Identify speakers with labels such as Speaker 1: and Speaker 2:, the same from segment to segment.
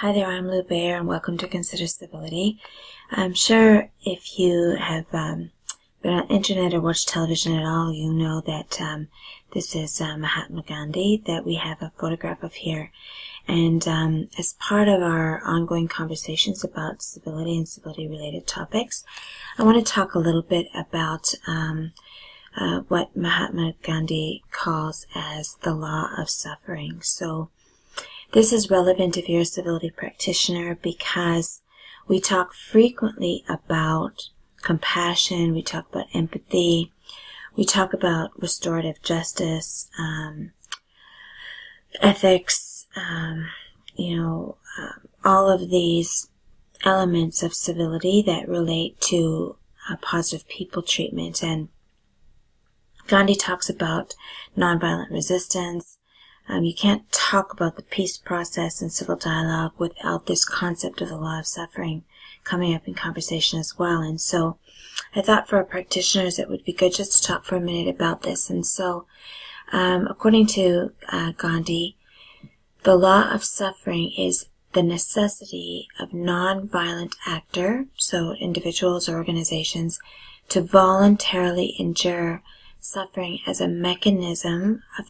Speaker 1: Hi there, I'm Lou Bayer, and welcome to Consider Civility. I'm sure if you have been on the internet or watched television at all, you know that this is Mahatma Gandhi that we have a photograph of here. And as part of our ongoing conversations about civility and civility-related topics, I want to talk a little bit about what Mahatma Gandhi calls as the law of suffering. So this is relevant if you're a civility practitioner because we talk frequently about compassion, we talk about empathy, we talk about restorative justice, ethics, all of these elements of civility that relate to positive people treatment. And Gandhi talks about nonviolent resistance. You can't talk about the peace process and civil dialogue without this concept of the law of suffering coming up in conversation as well. And so I thought for our practitioners it would be good just to talk for a minute about this. And so according to Gandhi, the law of suffering is the necessity of non-violent actor, so individuals or organizations, to voluntarily endure suffering as a mechanism for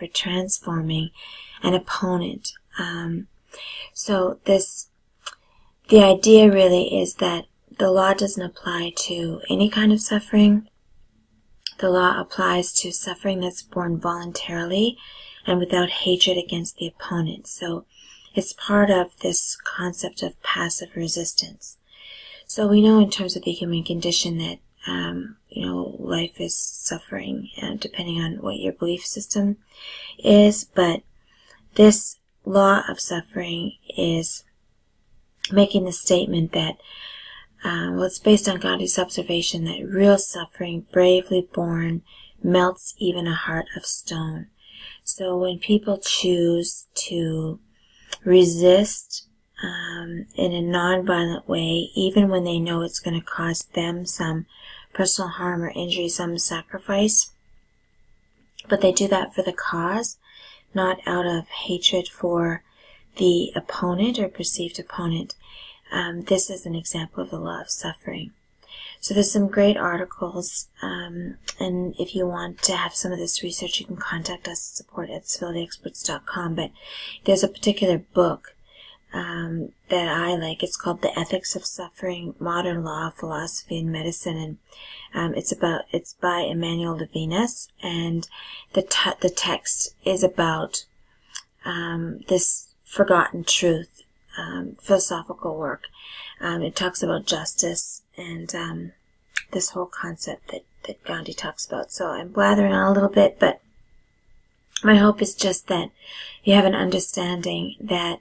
Speaker 1: transforming an opponent. The idea really is that the law doesn't apply to any kind of suffering. The law applies to suffering that's borne voluntarily and without hatred against the opponent. So it's part of this concept of passive resistance. So we know in terms of the human condition that life is suffering, depending on what your belief system is, but this law of suffering is making the statement that, it's based on Gandhi's observation that real suffering, bravely borne, melts even a heart of stone. So when people choose to resist in a non-violent way, even when they know it's going to cause them some personal harm or injury, some sacrifice, but they do that for the cause, not out of hatred for the opponent or perceived opponent. This is an example of the law of suffering. So there's some great articles, and if you want to have some of this research, you can contact us at support@civilityexperts.com, but there's a particular book that I like. It's called The Ethics of Suffering, Modern Law, Philosophy, and Medicine, and it's by Emmanuel Levinas, and the text is about this forgotten truth, philosophical work. It talks about justice and this whole concept that Gandhi talks about. So I'm blathering on a little bit, but my hope is just that you have an understanding that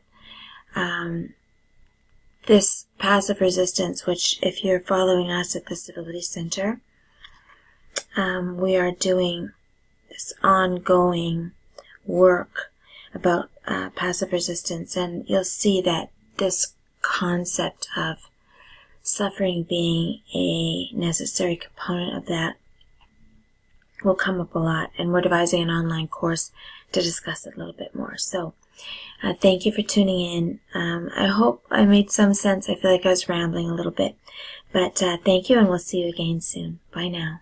Speaker 1: this passive resistance, which if you're following us at the Civility Center, we are doing this ongoing work about passive resistance, and you'll see that this concept of suffering being a necessary component of that will come up a lot, and we're devising an online course to discuss it a little bit more. So thank you for tuning in. I hope I made some sense. I feel like I was rambling a little bit, but thank you, and we'll see you again soon. Bye now.